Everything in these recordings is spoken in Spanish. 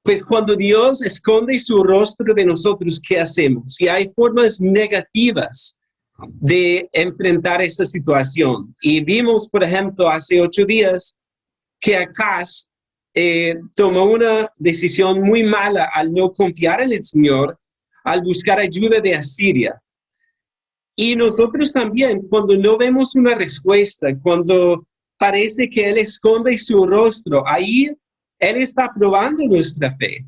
Pues cuando Dios esconde su rostro de nosotros, ¿qué hacemos? Y hay formas negativas de enfrentar esta situación. Y vimos, por ejemplo, hace 8 días que Acaz tomó una decisión muy mala al no confiar en el Señor, al buscar ayuda de Asiria. Y nosotros también, cuando no vemos una respuesta, cuando parece que Él esconde su rostro, ahí Él está probando nuestra fe.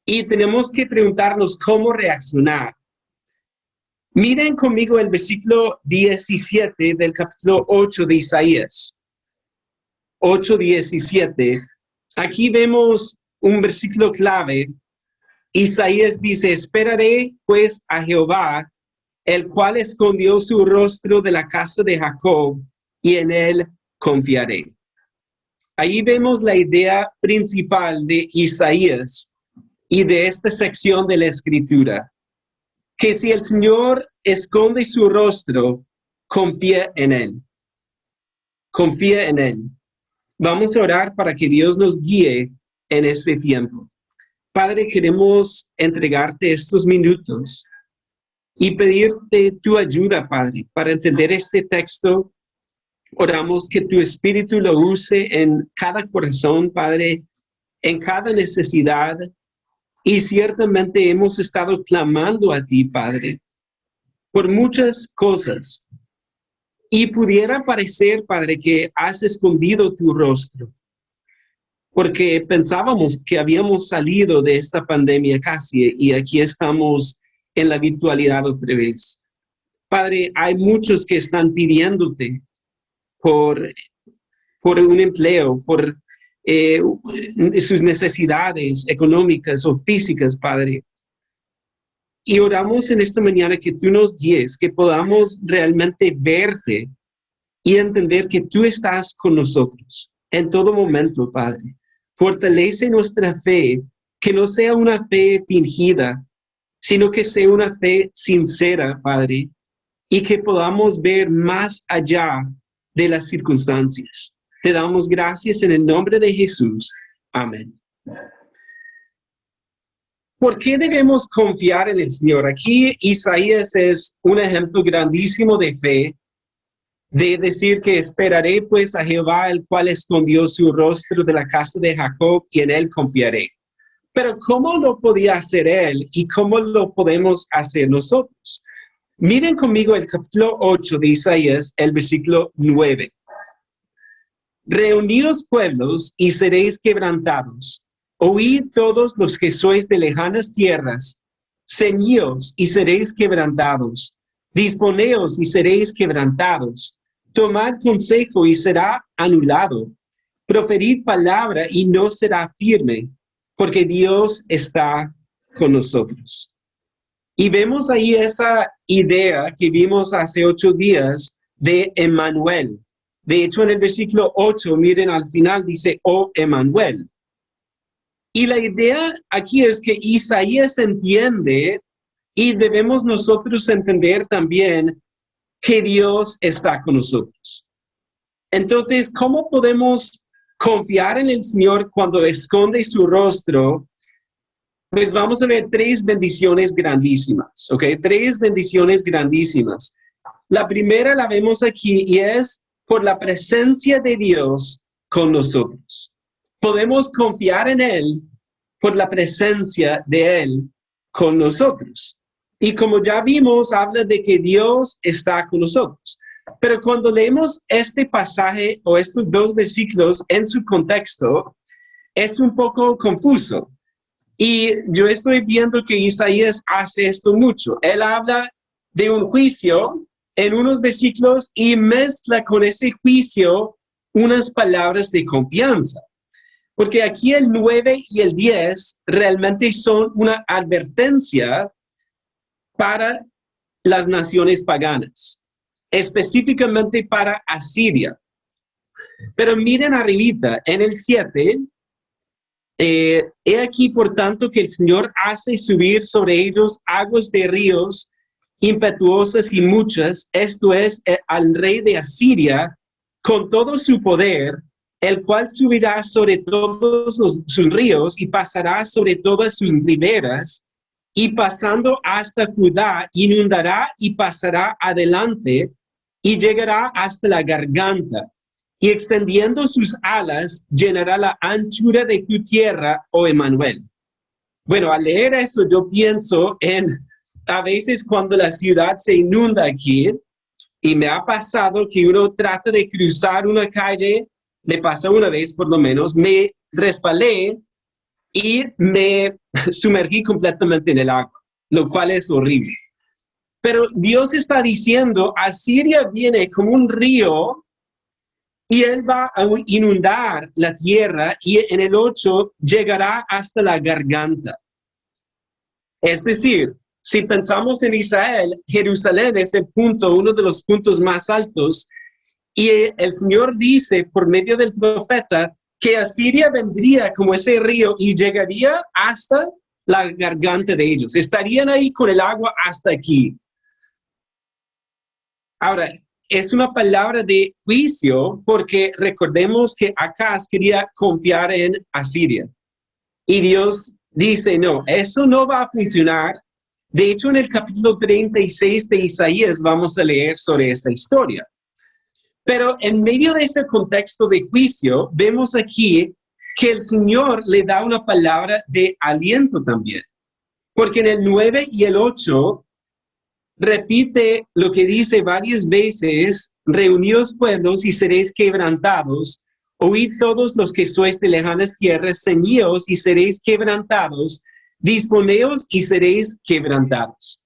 Y tenemos que preguntarnos cómo reaccionar. Miren conmigo el versículo 17 del capítulo 8 de Isaías. 8:17. Aquí vemos un versículo clave. Isaías dice, esperaré pues a Jehová, el cual escondió su rostro de la casa de Jacob, y en él confiaré. Ahí vemos la idea principal de Isaías y de esta sección de la Escritura, que si el Señor esconde su rostro, confía en él. Confía en él. Vamos a orar para que Dios nos guíe en este tiempo. Padre, queremos entregarte estos minutos y pedirte tu ayuda, Padre, para entender este texto. Oramos que tu Espíritu lo use en cada corazón, Padre, en cada necesidad. Y ciertamente hemos estado clamando a ti, Padre, por muchas cosas. Y pudiera parecer, Padre, que has escondido tu rostro, porque pensábamos que habíamos salido de esta pandemia casi, y aquí estamos en la virtualidad otra vez. Padre, hay muchos que están pidiéndote por un empleo, por sus necesidades económicas o físicas, Padre. Y oramos en esta mañana que tú nos guíes, que podamos realmente verte y entender que tú estás con nosotros en todo momento, Padre. Fortalece nuestra fe, que no sea una fe fingida, sino que sea una fe sincera, Padre, y que podamos ver más allá de las circunstancias. Te damos gracias en el nombre de Jesús. Amén. ¿Por qué debemos confiar en el Señor? Aquí Isaías es un ejemplo grandísimo de fe, de decir que esperaré pues a Jehová, el cual escondió su rostro de la casa de Jacob, y en él confiaré. Pero ¿cómo lo podía hacer él y cómo lo podemos hacer nosotros? Miren conmigo el capítulo 8 de Isaías, el versículo 9. Reuníos pueblos y seréis quebrantados. Oíd todos los que sois de lejanas tierras. Ceñíos y seréis quebrantados. Disponeos y seréis quebrantados. Tomad consejo y será anulado. Proferid palabra y no será firme, porque Dios está con nosotros. Y vemos ahí esa idea que vimos hace 8 días de Emmanuel. De hecho, en el versículo 8, miren al final, dice, oh Emmanuel. Y la idea aquí es que Isaías entiende, y debemos nosotros entender también, que Dios está con nosotros. Entonces, ¿cómo podemos confiar en el Señor cuando esconde su rostro? Pues vamos a ver 3 bendiciones grandísimas, ¿ok? 3 bendiciones grandísimas. La primera la vemos aquí y es por la presencia de Dios con nosotros. Podemos confiar en Él por la presencia de Él con nosotros. Y como ya vimos, habla de que Dios está con nosotros. Pero cuando leemos este pasaje o estos 2 versículos en su contexto, es un poco confuso. Y yo estoy viendo que Isaías hace esto mucho. Él habla de un juicio en unos versículos y mezcla con ese juicio unas palabras de confianza. Porque aquí el 9 y el 10 realmente son una advertencia para las naciones paganas, específicamente para Asiria. Pero miren arribita, en el 7, he aquí por tanto que el Señor hace subir sobre ellos aguas de ríos impetuosas y muchas, esto es, al rey de Asiria, con todo su poder, el cual subirá sobre todos sus ríos y pasará sobre todas sus riberas, y pasando hasta Judá, inundará y pasará adelante, y llegará hasta la garganta, y extendiendo sus alas, llenará la anchura de tu tierra, oh Emmanuel. Bueno, al leer eso, yo pienso en a veces cuando la ciudad se inunda aquí, y me ha pasado que uno trata de cruzar una calle, me pasó una vez por lo menos, me resbalé y me sumergí completamente en el agua, lo cual es horrible. Pero Dios está diciendo, Asiria viene como un río y él va a inundar la tierra y en el 8 llegará hasta la garganta. Es decir, si pensamos en Israel, Jerusalén es el punto, uno de los puntos más altos, y el Señor dice por medio del profeta que Asiria vendría como ese río y llegaría hasta la garganta de ellos. Estarían ahí con el agua hasta aquí. Ahora, es una palabra de juicio porque recordemos que Acaz quería confiar en Asiria. Y Dios dice, no, eso no va a funcionar. De hecho, en el capítulo 36 de Isaías vamos a leer sobre esta historia. Pero en medio de ese contexto de juicio, vemos aquí que el Señor le da una palabra de aliento también. Porque en el 9 y el 8 repite lo que dice varias veces, reuníos pueblos y seréis quebrantados, oíd todos los que sois de lejanas tierras, ceñíos y seréis quebrantados, disponeos y seréis quebrantados.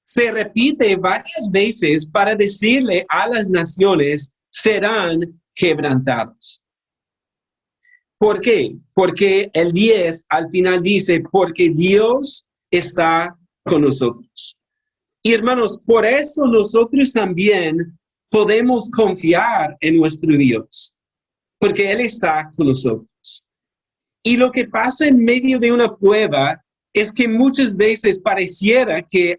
Se repite varias veces para decirle a las naciones, serán quebrantados. ¿Por qué? Porque el 10 al final dice, porque Dios está con nosotros. Y hermanos, por eso nosotros también podemos confiar en nuestro Dios, porque Él está con nosotros. Y lo que pasa en medio de una prueba es que muchas veces pareciera que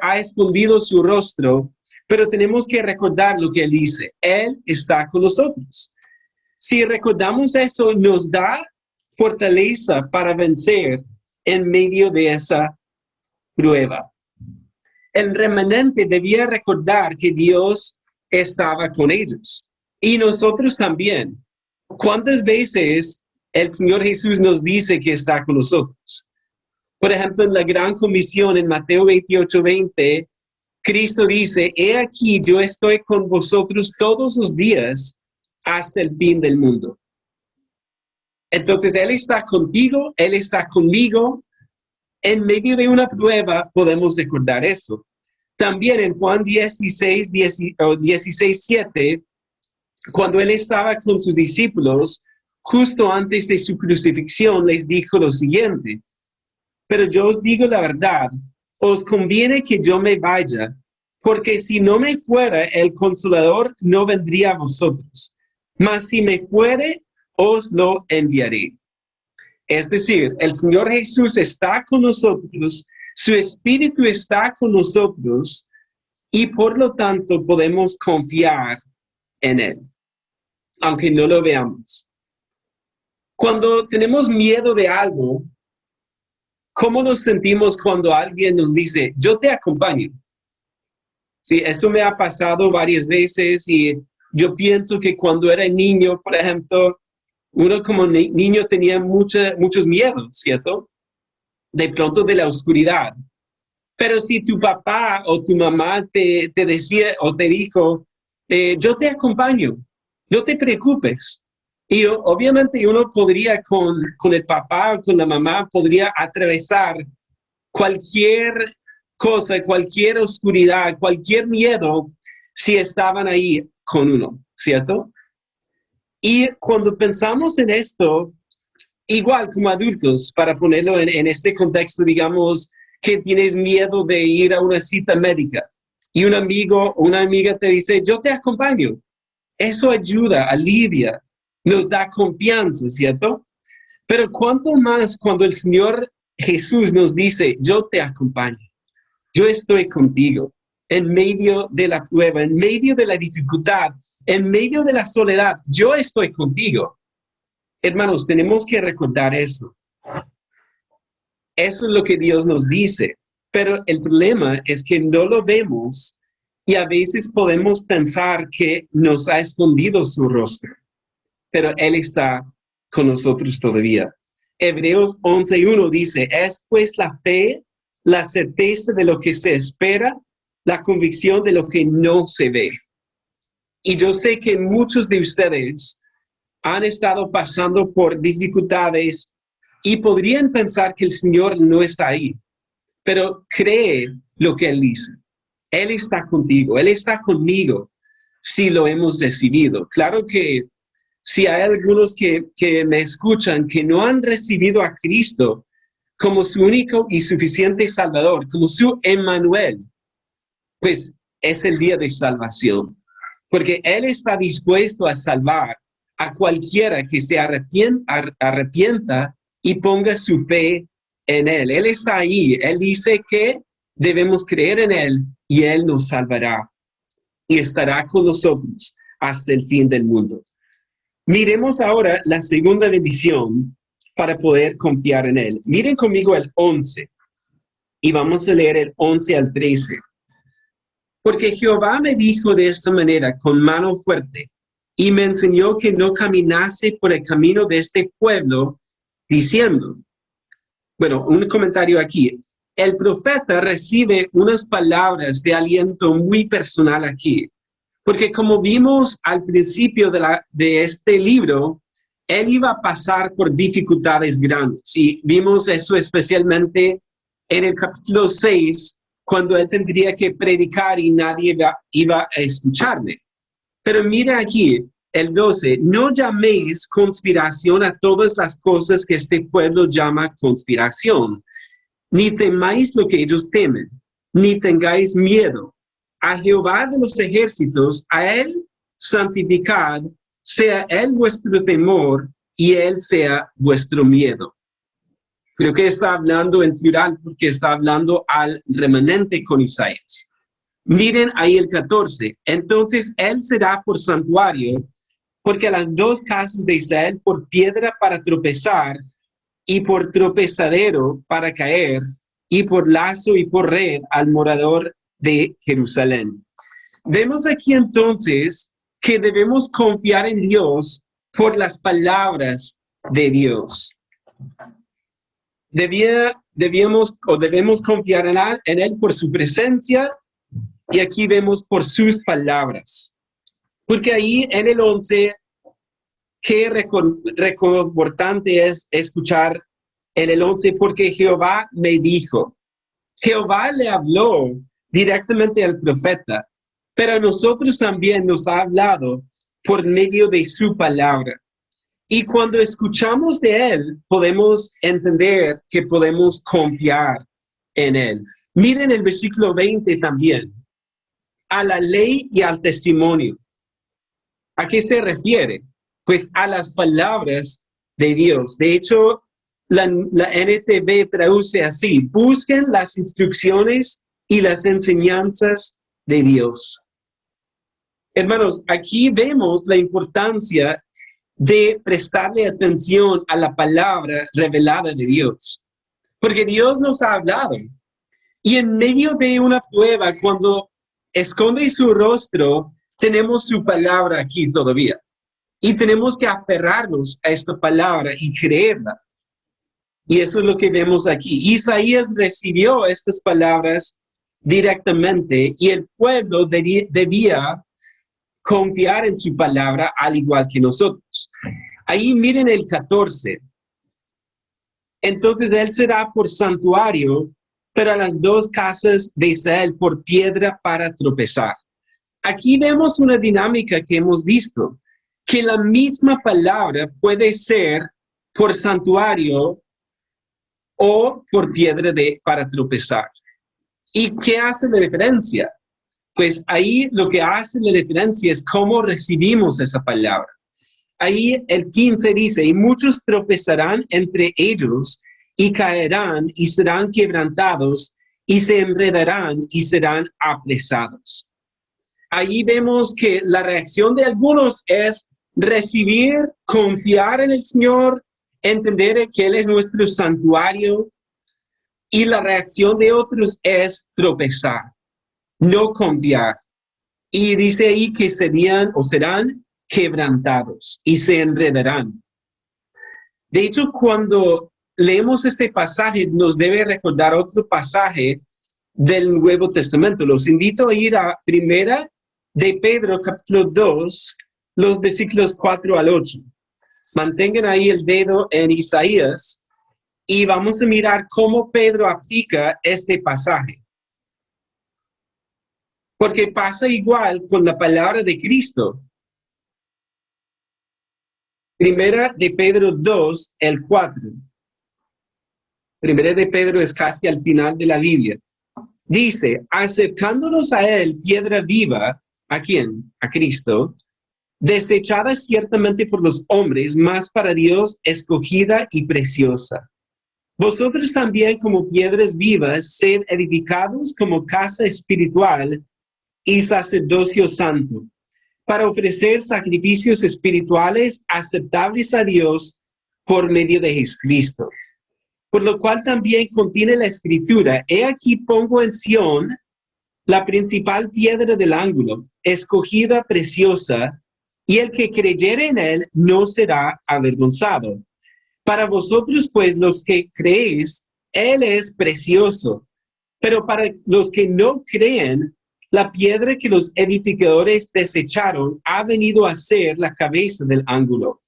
ha escondido su rostro, pero tenemos que recordar lo que Él dice. Él está con nosotros. Si recordamos eso, nos da fortaleza para vencer en medio de esa prueba. El remanente debía recordar que Dios estaba con ellos. Y nosotros también. ¿Cuántas veces el Señor Jesús nos dice que está con nosotros? Por ejemplo, en la Gran Comisión, en Mateo 28:20, Cristo dice, he aquí, yo estoy con vosotros todos los días hasta el fin del mundo. Entonces, Él está contigo, Él está conmigo. En medio de una prueba podemos recordar eso. También en Juan 16:7, cuando Él estaba con sus discípulos, justo antes de su crucifixión, les dijo lo siguiente, pero yo os digo la verdad, os conviene que yo me vaya, porque si no me fuera, el Consolador no vendría a vosotros, mas si me fuere, os lo enviaré. Es decir, el Señor Jesús está con nosotros, su Espíritu está con nosotros y por lo tanto podemos confiar en Él, aunque no lo veamos. Cuando tenemos miedo de algo, ¿cómo nos sentimos cuando alguien nos dice, yo te acompaño? Sí, eso me ha pasado varias veces y yo pienso que cuando era niño, por ejemplo, uno como niño tenía muchos miedos, ¿cierto? De pronto de la oscuridad. Pero si tu papá o tu mamá te decía o te dijo, yo te acompaño, no te preocupes. Y obviamente uno podría con el papá o con la mamá, podría atravesar cualquier cosa, cualquier oscuridad, cualquier miedo, si estaban ahí con uno, ¿cierto? Y cuando pensamos en esto, igual como adultos, para ponerlo en este contexto, digamos que tienes miedo de ir a una cita médica y un amigo o una amiga te dice, yo te acompaño. Eso ayuda, alivia, nos da confianza, ¿cierto? Pero cuánto más cuando el Señor Jesús nos dice, yo te acompaño, yo estoy contigo. en medio de la prueba, en medio de la dificultad, en medio de la soledad. Yo estoy contigo. Hermanos, tenemos que recordar eso. Eso es lo que Dios nos dice. Pero el problema es que no lo vemos y a veces podemos pensar que nos ha escondido su rostro. Pero Él está con nosotros todavía. Hebreos 11:1 dice, es pues la fe, la certeza de lo que se espera, la convicción de lo que no se ve. Y yo sé que muchos de ustedes han estado pasando por dificultades y podrían pensar que el Señor no está ahí, pero cree lo que Él dice. Él está contigo, Él está conmigo, si lo hemos recibido. Claro que si hay algunos que me escuchan que no han recibido a Cristo como su único y suficiente Salvador, como su Emmanuel, pues es el día de salvación, porque Él está dispuesto a salvar a cualquiera que se arrepienta y ponga su fe en Él. Él está ahí. Él dice que debemos creer en Él y Él nos salvará y estará con nosotros hasta el fin del mundo. Miremos ahora la segunda bendición para poder confiar en Él. Miren conmigo el 11 y vamos a leer el 11 al 13. Porque Jehová me dijo de esta manera con mano fuerte y me enseñó que no caminase por el camino de este pueblo, diciendo, bueno, un comentario aquí. El profeta recibe unas palabras de aliento muy personal aquí, porque como vimos al principio de este libro, él iba a pasar por dificultades grandes. Y vimos eso especialmente en el capítulo 6, cuando él tendría que predicar y nadie iba a escucharme. Pero mira aquí, el 12, no llaméis conspiración a todas las cosas que este pueblo llama conspiración, ni temáis lo que ellos temen, ni tengáis miedo. A Jehová de los ejércitos, a Él santificad, sea Él vuestro temor y Él sea vuestro miedo. Creo que está hablando en plural porque está hablando al remanente con Isaías. Miren ahí el 14. Entonces Él será por santuario, porque a las dos casas de Israel por piedra para tropezar y por tropezadero para caer y por lazo y por red al morador de Jerusalén. Vemos aquí entonces que debemos confiar en Dios por las palabras de Dios. Debemos confiar en Él por su presencia y aquí vemos por sus palabras. Porque ahí en el 11, qué reconfortante es escuchar en el 11, porque Jehová me dijo. Jehová le habló directamente al profeta, pero a nosotros también nos ha hablado por medio de su palabra. Y cuando escuchamos de Él, podemos entender que podemos confiar en Él. Miren el versículo 20 también. A la ley y al testimonio. ¿A qué se refiere? Pues a las palabras de Dios. De hecho, la NTV traduce así: busquen las instrucciones y las enseñanzas de Dios. Hermanos, aquí vemos la importancia de prestarle atención a la palabra revelada de Dios. Porque Dios nos ha hablado. Y en medio de una prueba, cuando esconde su rostro, tenemos su palabra aquí todavía. Y tenemos que aferrarnos a esta palabra y creerla. Y eso es lo que vemos aquí. Isaías recibió estas palabras directamente y el pueblo debía confiar en su palabra al igual que nosotros. Ahí miren el 14. Entonces Él será por santuario, pero a las dos casas de Israel por piedra para tropezar. Aquí vemos una dinámica que hemos visto, que la misma palabra puede ser por santuario o por piedra para tropezar. ¿Y qué hace la diferencia? Pues ahí lo que hace la diferencia es cómo recibimos esa palabra. Ahí el 15 dice, y muchos tropezarán entre ellos y caerán y serán quebrantados, y se enredarán y serán apresados. Ahí vemos que la reacción de algunos es recibir, confiar en el Señor, entender que Él es nuestro santuario, y la reacción de otros es tropezar, no confiar. Y dice ahí que serían o serán quebrantados y se enredarán. De hecho, cuando leemos este pasaje, nos debe recordar otro pasaje del Nuevo Testamento. Los invito a ir a Primera de Pedro, capítulo 2, los versículos 4 al 8. Mantengan ahí el dedo en Isaías y vamos a mirar cómo Pedro aplica este pasaje. Porque pasa igual con la palabra de Cristo. Primera de Pedro 2, el 4. Primera de Pedro es casi al final de la Biblia. Dice, acercándonos a Él, piedra viva, ¿a quién? A Cristo, desechada ciertamente por los hombres, mas para Dios escogida y preciosa. Vosotros también como piedras vivas, sed edificados como casa espiritual y sacerdocio santo, para ofrecer sacrificios espirituales aceptables a Dios por medio de Jesucristo. Por lo cual también contiene la Escritura, he aquí pongo en Sión la principal piedra del ángulo, escogida preciosa, y el que creyere en él no será avergonzado. Para vosotros, pues, los que creéis, él es precioso. Pero para los que no creen, la piedra que los edificadores desecharon ha venido a ser la cabeza del ángulo,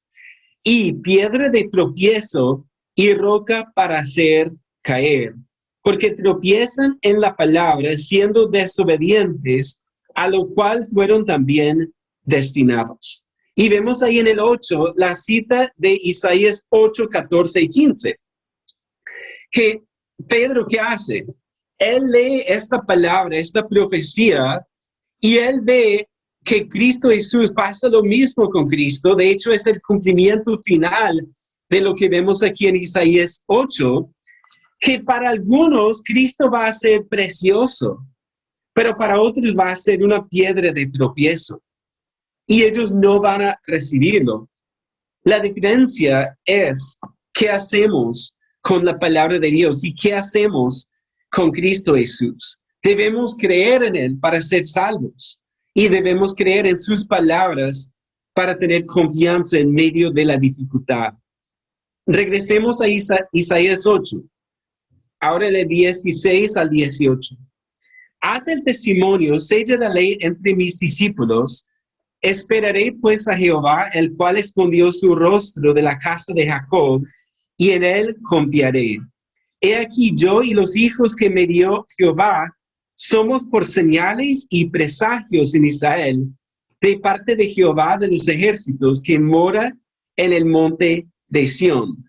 y piedra de tropiezo y roca para hacer caer, porque tropiezan en la palabra, siendo desobedientes, a lo cual fueron también destinados. Y vemos ahí en el 8 la cita de Isaías 8, 14 y 15. Que Pedro, ¿qué hace? Él lee esta palabra, esta profecía, y él ve que Cristo Jesús pasa lo mismo con Cristo. De hecho, es el cumplimiento final de lo que vemos aquí en Isaías 8, que para algunos Cristo va a ser precioso, pero para otros va a ser una piedra de tropiezo. Y ellos no van a recibirlo. La diferencia es qué hacemos con la palabra de Dios y qué hacemos con Cristo Jesús. Debemos creer en Él para ser salvos y debemos creer en sus palabras para tener confianza en medio de la dificultad. Regresemos a Isaías 8, ahora de 16 al 18. Haz el testimonio, sella la ley entre mis discípulos. Esperaré pues a Jehová, el cual escondió su rostro de la casa de Jacob, y en él confiaré. He aquí yo y los hijos que me dio Jehová, somos por señales y presagios en Israel, de parte de Jehová de los ejércitos, que mora en el monte de Sión.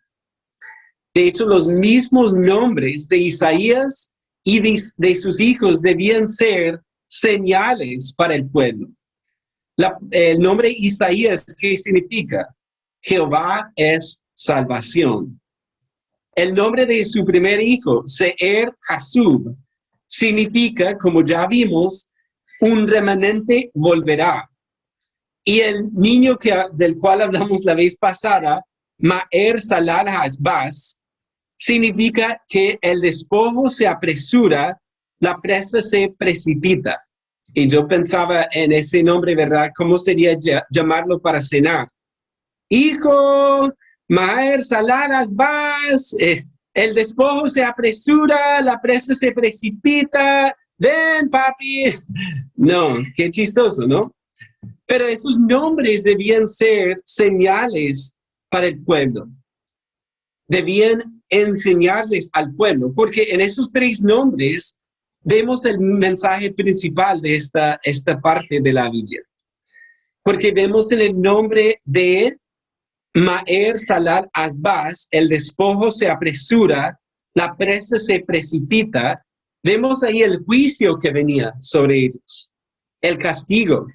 De hecho, los mismos nombres de Isaías y de sus hijos debían ser señales para el pueblo. El nombre Isaías, ¿qué significa? Jehová es salvación. El nombre de su primer hijo, Seir Hasub, significa, como ya vimos, un remanente volverá. Y el niño del cual hablamos la vez pasada, Maher Salal Hasbaz, significa que el despojo se apresura, la presa se precipita. Y yo pensaba en ese nombre, ¿verdad? ¿Cómo sería llamarlo para cenar? Hijo, Maher Salal Hasbaz, el despojo se apresura, la presa se precipita. Ven, papi. No, qué chistoso, ¿no? Pero esos nombres debían ser señales para el pueblo. Debían enseñarles al pueblo, porque en esos tres nombres vemos el mensaje principal de esta parte de la Biblia. Porque vemos en el nombre de Maher Salal Hasbaz, el despojo se apresura, la presa se precipita. Vemos ahí el juicio que venía sobre ellos, el castigo.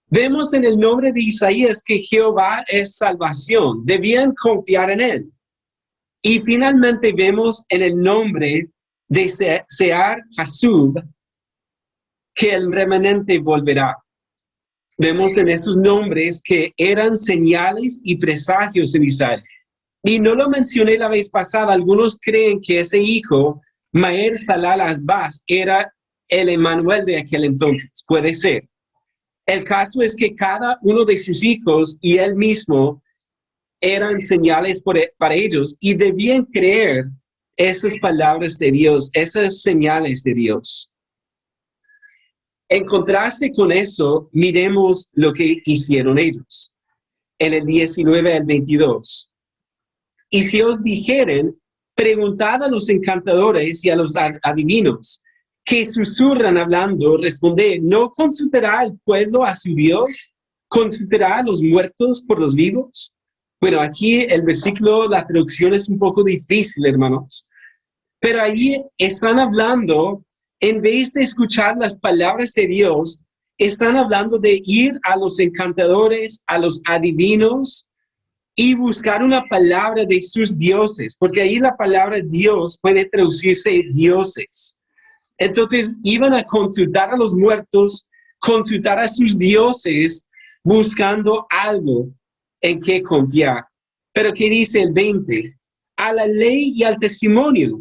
Vemos en el nombre de Isaías que Jehová es salvación. Debían confiar en él. Y finalmente vemos en el nombre de Sear Hasub, que el remanente volverá. Vemos en esos nombres que eran señales y presagios en Israel. Y no lo mencioné la vez pasada, algunos creen que ese hijo, Maher Salal Asbaz, era el Emanuel de aquel entonces. Puede ser. El caso es que cada uno de sus hijos y él mismo eran señales para ellos y debían creer esas palabras de Dios, esas señales de Dios. En contraste con eso, miremos lo que hicieron ellos. En el 19 al 22. Y si os dijeren, preguntad a los encantadores y a los adivinos, que susurran hablando, responded, ¿no consultará el pueblo a su Dios? ¿Consultará a los muertos por los vivos? Bueno, aquí el versículo, la traducción es un poco difícil, hermanos. Pero ahí están hablando, en vez de escuchar las palabras de Dios, están hablando de ir a los encantadores, a los adivinos y buscar una palabra de sus dioses, porque ahí la palabra Dios puede traducirse dioses. Entonces iban a consultar a los muertos, consultar a sus dioses, buscando algo en que confiar. Pero ¿qué dice el 20? A la ley y al testimonio.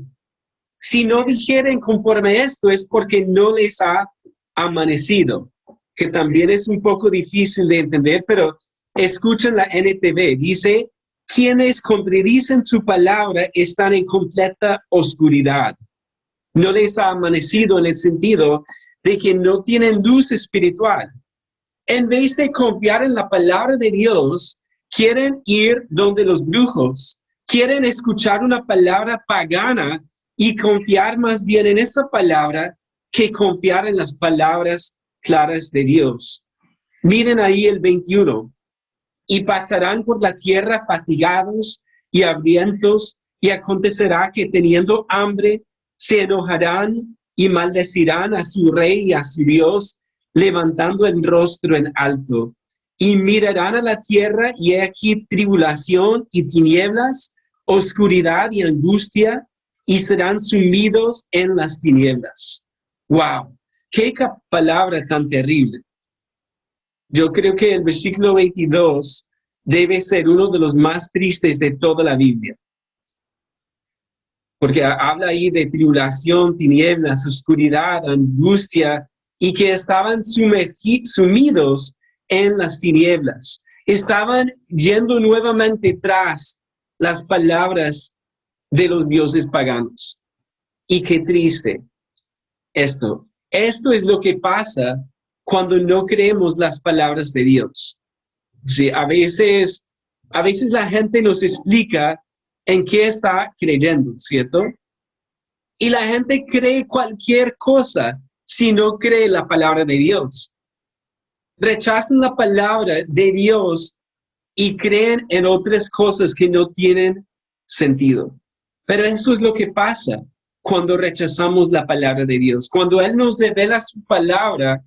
Si no dijeren conforme a esto es porque no les ha amanecido, que también es un poco difícil de entender, pero escuchen la NTV. Dice, quienes contradicen su palabra están en completa oscuridad. No les ha amanecido en el sentido de que no tienen luz espiritual. En vez de confiar en la palabra de Dios, quieren ir donde los brujos, quieren escuchar una palabra pagana y confiar más bien en esa palabra que confiar en las palabras claras de Dios. Miren ahí el 21. Y pasarán por la tierra fatigados y hambrientos, y acontecerá que teniendo hambre se enojarán y maldecirán a su rey y a su Dios, levantando el rostro en alto. Y mirarán a la tierra, y he aquí tribulación y tinieblas, oscuridad y angustia, y serán sumidos en las tinieblas. ¡Wow! ¡Qué palabra tan terrible! Yo creo que el versículo 22 debe ser uno de los más tristes de toda la Biblia. Porque habla ahí de tribulación, tinieblas, oscuridad, angustia, y que estaban sumidos en las tinieblas. Estaban yendo nuevamente tras las palabras de los dioses paganos. Y qué triste esto. Esto es lo que pasa cuando no creemos las palabras de Dios. Sí, a veces la gente nos explica en qué está creyendo, ¿cierto? Y la gente cree cualquier cosa si no cree la palabra de Dios. Rechazan la palabra de Dios y creen en otras cosas que no tienen sentido. Pero eso es lo que pasa cuando rechazamos la palabra de Dios. Cuando Él nos revela su palabra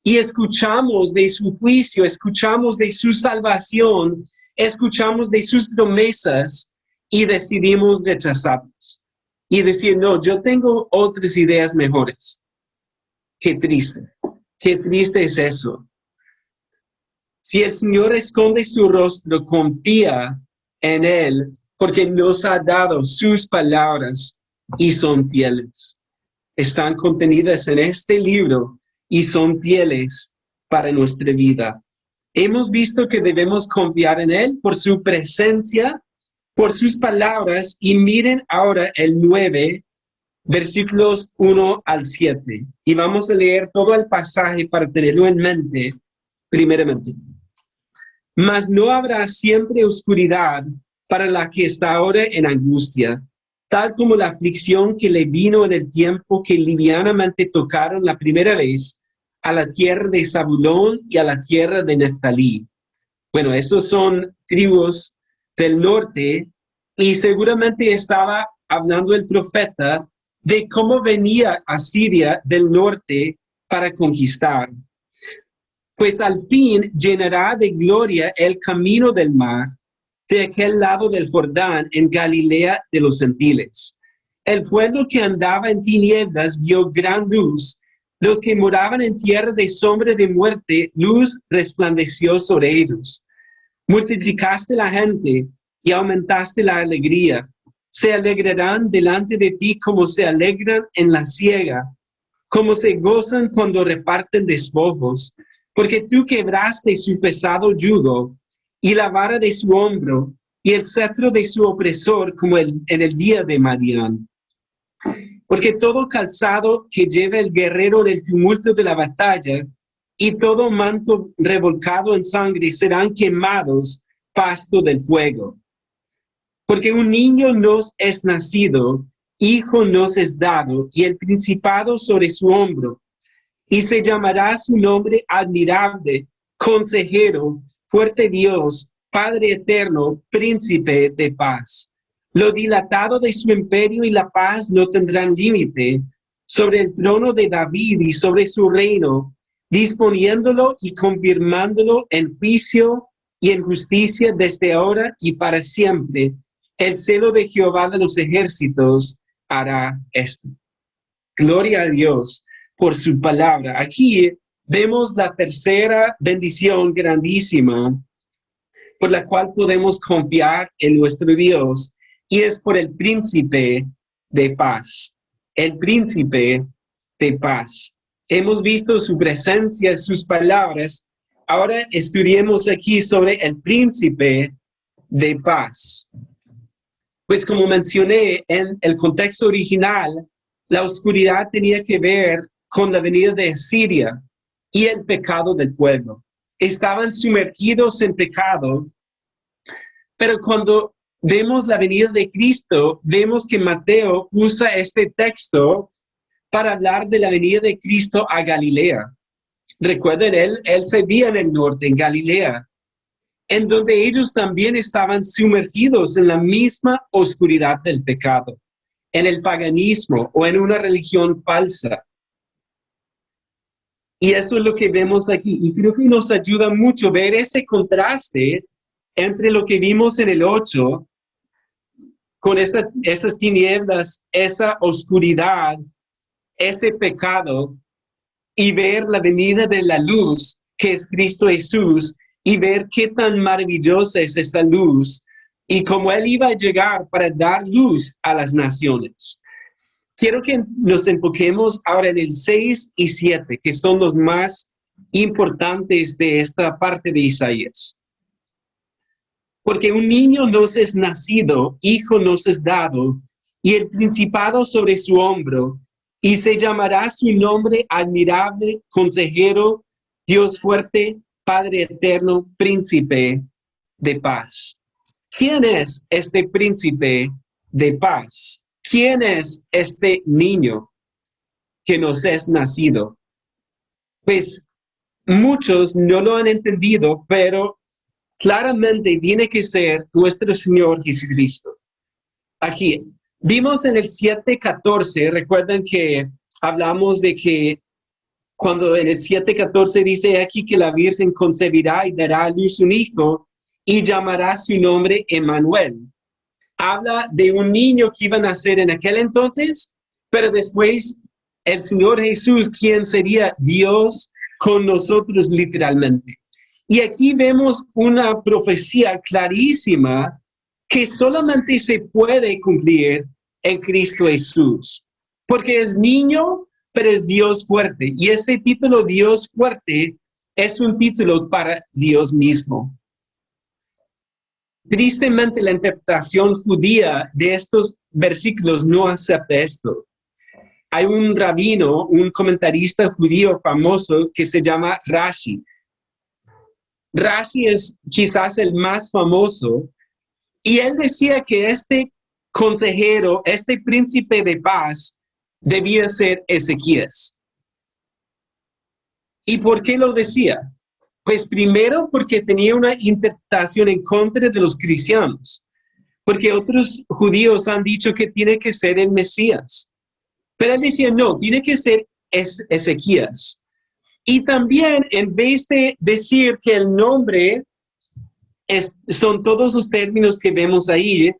y escuchamos de su juicio, escuchamos de su salvación, escuchamos de sus promesas y decidimos rechazarlas. Y decir, no, yo tengo otras ideas mejores. Qué triste es eso. Si el Señor esconde su rostro, confía en Él, porque nos ha dado sus palabras y son fieles. Están contenidas en este libro y son fieles para nuestra vida. Hemos visto que debemos confiar en Él por su presencia, por sus palabras, y miren ahora el 9, versículos 1 al 7. Y vamos a leer todo el pasaje para tenerlo en mente, primeramente. Mas no habrá siempre oscuridad para la que está ahora en angustia, tal como la aflicción que le vino en el tiempo que livianamente tocaron la primera vez a la tierra de Zabulón y a la tierra de Neftalí. Bueno, esos son tribus del norte, y seguramente estaba hablando el profeta de cómo venía Asiria del norte para conquistar. Pues al fin llenará de gloria el camino del mar, de aquel lado del Jordán, en Galilea de los gentiles. El pueblo que andaba en tinieblas vio gran luz. Los que moraban en tierra de sombra de muerte, luz resplandeció sobre ellos. Multiplicaste la gente y aumentaste la alegría. Se alegrarán delante de ti como se alegran en la siega, como se gozan cuando reparten despojos, porque tú quebraste su pesado yugo y la vara de su hombro y el cetro de su opresor como en el día de Madián. Porque todo calzado que lleva el guerrero en el tumulto de la batalla y todo manto revolcado en sangre serán quemados pasto del fuego. Porque un niño nos es nacido, hijo nos es dado, y el principado sobre su hombro, y se llamará su nombre admirable, consejero, fuerte Dios, Padre eterno, príncipe de paz. Lo dilatado de su imperio y la paz no tendrán límite sobre el trono de David y sobre su reino, disponiéndolo y confirmándolo en juicio y en justicia desde ahora y para siempre. El celo de Jehová de los ejércitos hará esto. Gloria a Dios por su palabra. Aquí vemos la tercera bendición grandísima por la cual podemos confiar en nuestro Dios, y es por el príncipe de paz. El príncipe de paz. Hemos visto su presencia, sus palabras. Ahora estudiemos aquí sobre el príncipe de paz. Pues como mencioné en el contexto original, la oscuridad tenía que ver con la venida de Asiria y el pecado del pueblo. Estaban sumergidos en pecado, pero cuando vemos la venida de Cristo, vemos que Mateo usa este texto para hablar de la venida de Cristo a Galilea. Recuerden, él se veía en el norte, en Galilea, en donde ellos también estaban sumergidos en la misma oscuridad del pecado, en el paganismo o en una religión falsa. Y eso es lo que vemos aquí. Y creo que nos ayuda mucho ver ese contraste entre lo que vimos en el 8, con esas tinieblas, esa oscuridad, ese pecado, y ver la venida de la luz, que es Cristo Jesús, y ver qué tan maravillosa es esa luz y cómo Él iba a llegar para dar luz a las naciones. Quiero que nos enfoquemos ahora en el 6 y 7, que son los más importantes de esta parte de Isaías. Porque un niño nos es nacido, hijo nos es dado, y el principado sobre su hombro, y se llamará su nombre admirable, consejero, Dios fuerte, Padre eterno, príncipe de paz. ¿Quién es este príncipe de paz? ¿Quién es este niño que nos es nacido? Pues muchos no lo han entendido, pero claramente tiene que ser nuestro Señor Jesucristo. Aquí, vimos en el 7:14, recuerden que hablamos de que cuando en el 7:14 dice aquí que la Virgen concebirá y dará a luz un hijo y llamará su nombre Emmanuel. Habla de un niño que iba a nacer en aquel entonces, pero después el Señor Jesús, quien sería Dios con nosotros literalmente. Y aquí vemos una profecía clarísima que solamente se puede cumplir en Cristo Jesús, porque es niño, pero es Dios fuerte. Y ese título, Dios fuerte, es un título para Dios mismo. Tristemente, la interpretación judía de estos versículos no acepta esto. Hay un rabino, un comentarista judío famoso que se llama Rashi. Rashi es quizás el más famoso, y él decía que este consejero, este príncipe de paz, debía ser Ezequías. ¿Y por qué lo decía? Pues primero porque tenía una interpretación en contra de los cristianos, porque otros judíos han dicho que tiene que ser el Mesías. Pero él decía, no, tiene que ser Ezequías. Y también, en vez de decir que el nombre son todos los términos que vemos ahí,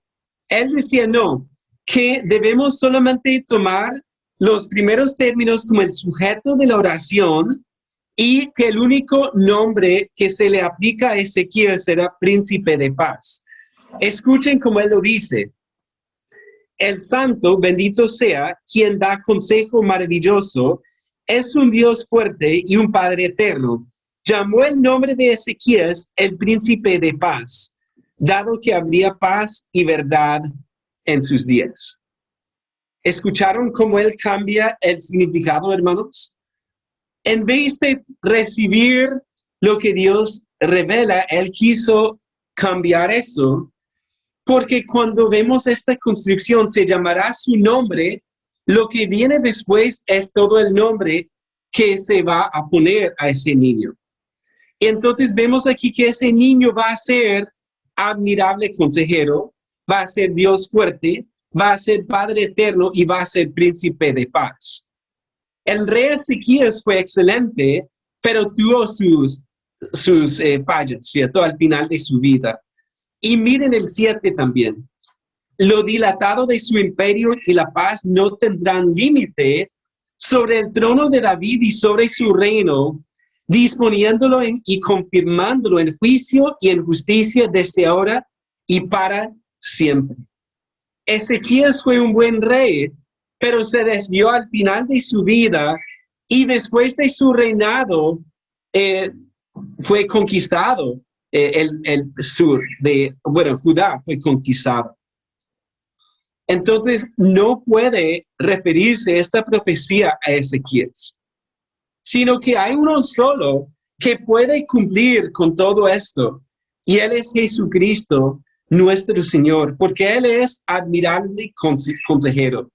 él decía, no, que debemos solamente tomar los primeros términos como el sujeto de la oración y que el único nombre que se le aplica a Ezequiel será príncipe de paz. Escuchen cómo él lo dice. El santo, bendito sea, quien da consejo maravilloso, es un Dios fuerte y un Padre eterno. Llamó el nombre de Ezequiel el príncipe de paz, dado que habría paz y verdad en sus días. ¿Escucharon cómo él cambia el significado, hermanos? En vez de recibir lo que Dios revela, él quiso cambiar eso, porque cuando vemos esta construcción se llamará su nombre, lo que viene después es todo el nombre que se va a poner a ese niño. Entonces vemos aquí que ese niño va a ser admirable consejero, va a ser Dios fuerte, va a ser Padre eterno y va a ser príncipe de paz. El rey Ezequiel fue excelente, pero tuvo sus fallas, ¿cierto? Al final de su vida. Y miren el 7 también. Lo dilatado de su imperio y la paz no tendrán límite sobre el trono de David y sobre su reino, disponiéndolo y confirmándolo en juicio y en justicia desde ahora y para siempre. Ezequiel fue un buen rey, pero se desvió al final de su vida y después de su reinado fue conquistado. El sur de, Judá fue conquistado. Entonces, no puede referirse esta profecía a Ezequiel, sino que hay uno solo que puede cumplir con todo esto, y Él es Jesucristo, nuestro Señor, porque Él es admirable consejero.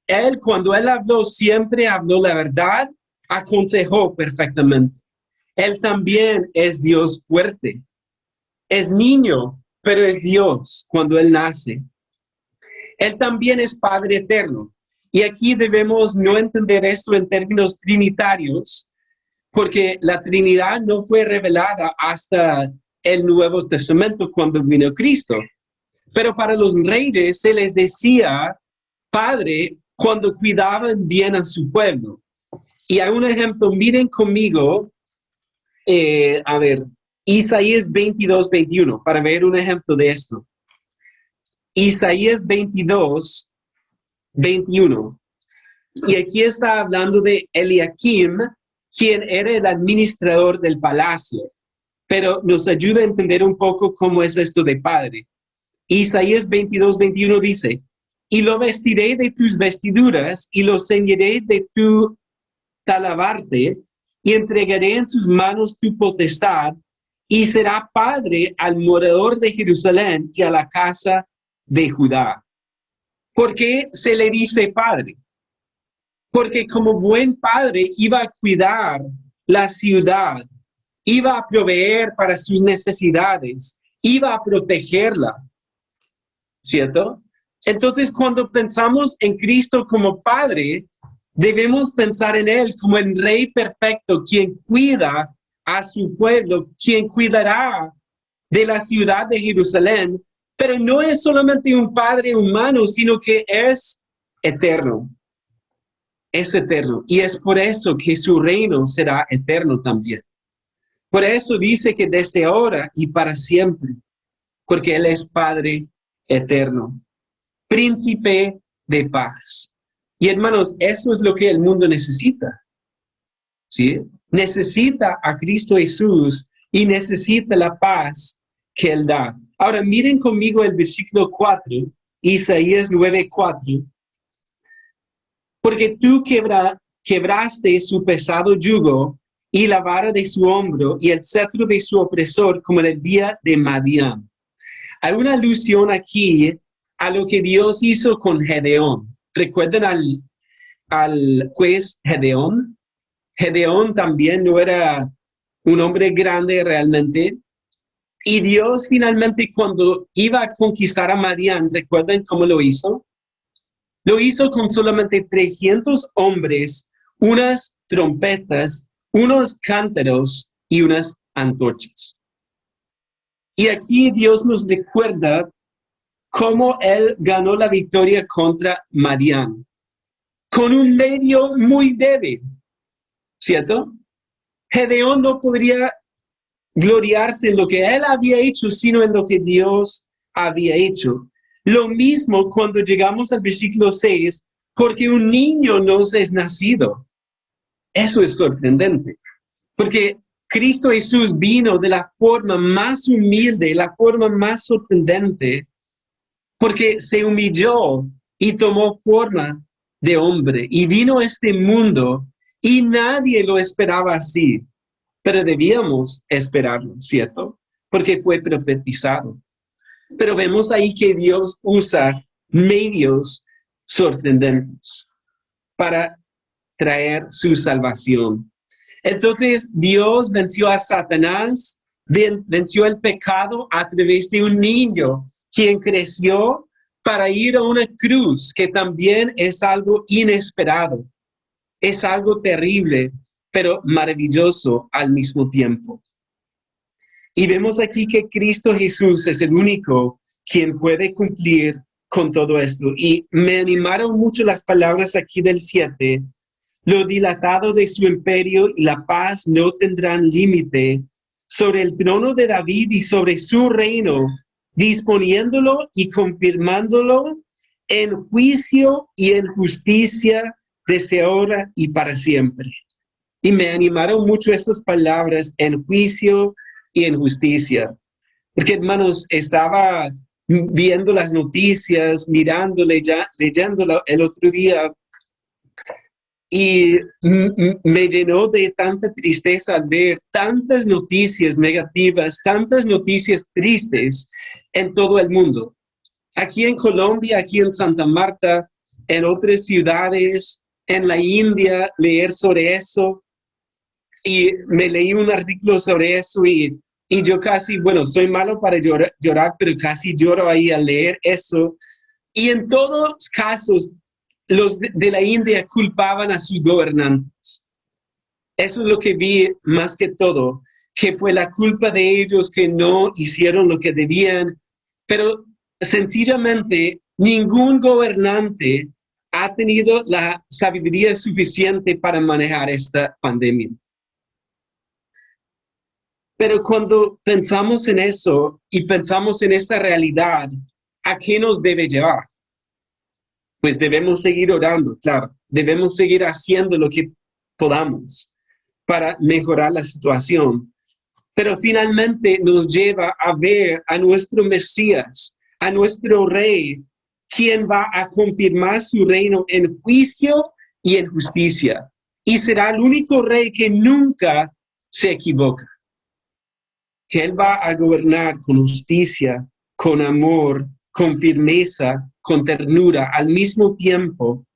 Él, cuando Él habló, siempre habló la verdad, aconsejó perfectamente. Él también es Dios fuerte. Es niño, pero es Dios cuando Él nace. Él también es Padre eterno. Y aquí debemos no entender esto en términos trinitarios, porque la Trinidad no fue revelada hasta el Nuevo Testamento cuando vino Cristo. Pero para los reyes se les decía Padre cuando cuidaban bien a su pueblo. Y hay un ejemplo, miren conmigo, Isaías 22:21, para ver un ejemplo de esto. Isaías 22:21. Y aquí está hablando de Eliakim, quien era el administrador del palacio. Pero nos ayuda a entender un poco cómo es esto de padre. Isaías 22:21 dice, y lo vestiré de tus vestiduras y lo ceñiré de tu talabarte y entregaré en sus manos tu potestad y será padre al morador de Jerusalén y a la casa de Judá. ¿Por qué se le dice padre? Porque como buen padre iba a cuidar la ciudad, iba a proveer para sus necesidades, iba a protegerla, ¿cierto? Entonces, cuando pensamos en Cristo como Padre, debemos pensar en Él como el Rey perfecto, quien cuida a su pueblo, quien cuidará de la ciudad de Jerusalén, pero no es solamente un Padre humano, sino que es eterno. Es eterno. Y es por eso que su reino será eterno también. Por eso dice que desde ahora y para siempre, porque Él es Padre eterno, príncipe de paz. Y hermanos, eso es lo que el mundo necesita. ¿Sí? Necesita a Cristo Jesús y necesita la paz que Él da. Ahora miren conmigo el versículo 4, Isaías 9:4. Porque tú quebraste su pesado yugo y la vara de su hombro y el cetro de su opresor como en el día de Madián. Hay una alusión aquí a lo que Dios hizo con Gedeón. ¿Recuerdan al juez Gedeón? Gedeón también no era un hombre grande realmente. Y Dios finalmente cuando iba a conquistar a Madián, ¿recuerdan cómo lo hizo? Lo hizo con solamente 300 hombres, unas trompetas, unos cántaros y unas antorchas. Y aquí Dios nos recuerda cómo él ganó la victoria contra Madián, con un medio muy débil, ¿cierto? Gedeón no podría gloriarse en lo que él había hecho, sino en lo que Dios había hecho. Lo mismo cuando llegamos al versículo 6, porque un niño nos es nacido. Eso es sorprendente, porque Cristo Jesús vino de la forma más humilde, la forma más sorprendente, porque se humilló y tomó forma de hombre y vino a este mundo y nadie lo esperaba así, pero debíamos esperarlo, ¿cierto? Porque fue profetizado. Pero vemos ahí que Dios usa medios sorprendentes para traer su salvación. Entonces Dios venció a Satanás, venció el pecado a través de un niño quien creció para ir a una cruz, que también es algo inesperado, es algo terrible, pero maravilloso al mismo tiempo. Y vemos aquí que Cristo Jesús es el único quien puede cumplir con todo esto. Y me animaron mucho las palabras aquí del 7. Lo dilatado de su imperio y la paz no tendrán límite sobre el trono de David y sobre su reino, disponiéndolo y confirmándolo en juicio y en justicia desde ahora y para siempre. Y me animaron mucho estas palabras, en juicio y en justicia. Porque, hermanos, estaba viendo las noticias, mirándole, leyéndolo el otro día, y me llenó de tanta tristeza al ver tantas noticias negativas, tantas noticias tristes en todo el mundo. Aquí en Colombia, aquí en Santa Marta, en otras ciudades, en la India, leer sobre eso. Y me leí un artículo sobre eso y yo casi, bueno, soy malo para llorar, pero casi lloro ahí al leer eso. Y en todos casos, los de la India culpaban a sus gobernantes. Eso es lo que vi más que todo, que fue la culpa de ellos que no hicieron lo que debían. Pero sencillamente, ningún gobernante ha tenido la sabiduría suficiente para manejar esta pandemia. Pero cuando pensamos en eso y pensamos en esa realidad, ¿a qué nos debe llevar? Pues debemos seguir orando, claro. Debemos seguir haciendo lo que podamos para mejorar la situación. Pero finalmente nos lleva a ver a nuestro Mesías, a nuestro Rey, quien va a confirmar su reino en juicio y en justicia. Y será el único Rey que nunca se equivoca. Que Él va a gobernar con justicia, con amor, con firmeza, con ternura al mismo tiempo.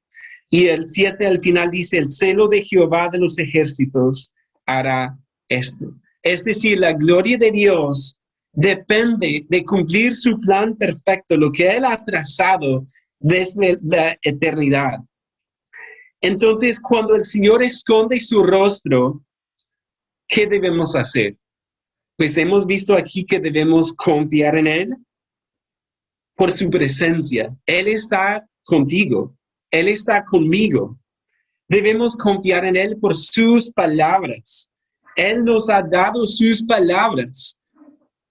Y el 7 al final dice, el celo de Jehová de los ejércitos hará esto. Es decir, la gloria de Dios depende de cumplir su plan perfecto, lo que Él ha trazado desde la eternidad. Entonces, cuando el Señor esconde su rostro, ¿qué debemos hacer? Pues hemos visto aquí que debemos confiar en Él por su presencia. Él está contigo. Él está conmigo. Debemos confiar en Él por sus palabras. Él nos ha dado sus palabras.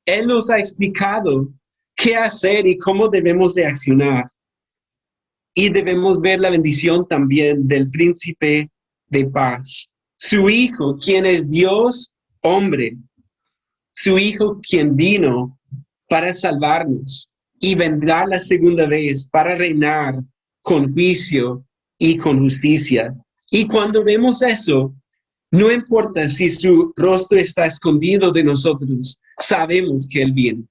Él nos ha explicado qué hacer y cómo debemos de accionar. Y debemos ver la bendición también del príncipe de paz. Su Hijo, quien es Dios hombre. Su Hijo, quien vino para salvarnos y vendrá la segunda vez para reinar con juicio y con justicia. Y cuando vemos eso, no importa si su rostro está escondido de nosotros, sabemos que Él viene.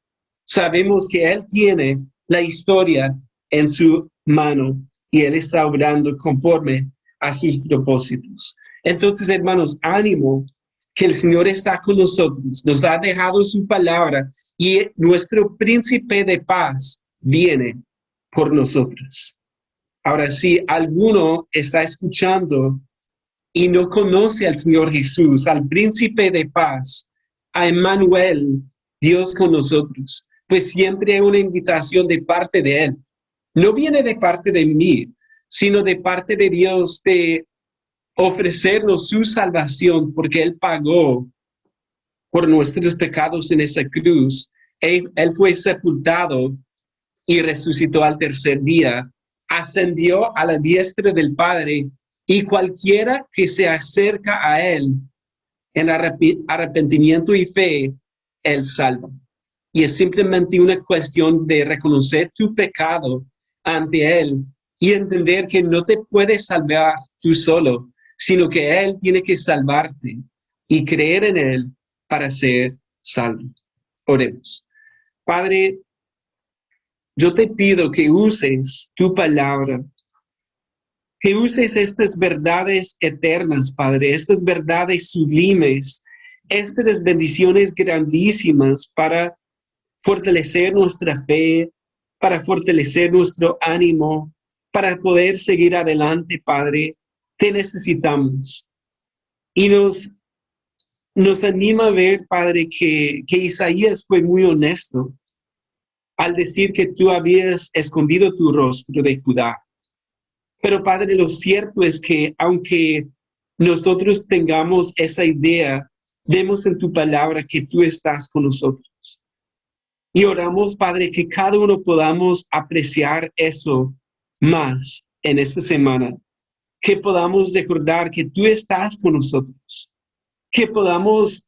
Sabemos que Él tiene la historia en su mano y Él está obrando conforme a sus propósitos. Entonces, hermanos, ánimo, que el Señor está con nosotros, nos ha dejado su palabra y nuestro príncipe de paz viene por nosotros. Ahora, si alguno está escuchando y no conoce al Señor Jesús, al príncipe de paz, a Emmanuel, Dios con nosotros, pues siempre hay una invitación de parte de Él. No viene de parte de mí, sino de parte de Dios de ofrecernos su salvación, porque Él pagó por nuestros pecados en esa cruz. Él fue sepultado y resucitó al tercer día, ascendió a la diestra del Padre, y cualquiera que se acerca a Él en arrepentimiento y fe, Él salva. Y es simplemente una cuestión de reconocer tu pecado ante Él y entender que no te puedes salvar tú solo, sino que Él tiene que salvarte y creer en Él para ser salvo. Oremos. Padre, yo te pido que uses tu palabra, que uses estas verdades eternas, Padre, estas verdades sublimes, estas bendiciones grandísimas para fortalecer nuestra fe, para fortalecer nuestro ánimo, para poder seguir adelante, Padre. Te necesitamos. Y nos anima a ver, Padre, que Isaías fue muy honesto al decir que tú habías escondido tu rostro de Judá. Pero, Padre, lo cierto es que aunque nosotros tengamos esa idea, vemos en tu palabra que tú estás con nosotros. Y oramos, Padre, que cada uno podamos apreciar eso más en esta semana. Que podamos recordar que tú estás con nosotros. Que podamos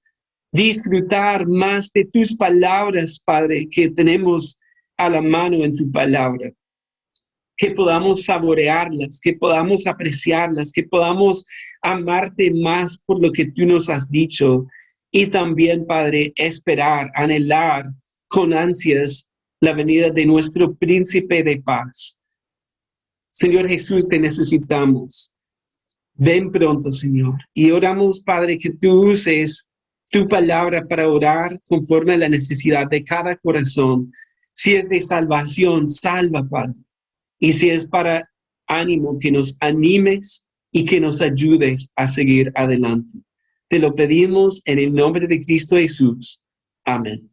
disfrutar más de tus palabras, Padre, que tenemos a la mano en tu palabra. Que podamos saborearlas, que podamos apreciarlas, que podamos amarte más por lo que tú nos has dicho. Y también, Padre, esperar, anhelar con ansias la venida de nuestro príncipe de paz. Señor Jesús, te necesitamos. Ven pronto, Señor. Y oramos, Padre, que tú uses tu palabra para orar conforme a la necesidad de cada corazón. Si es de salvación, salva, Padre. Y si es para ánimo, que nos animes y que nos ayudes a seguir adelante. Te lo pedimos en el nombre de Cristo Jesús. Amén.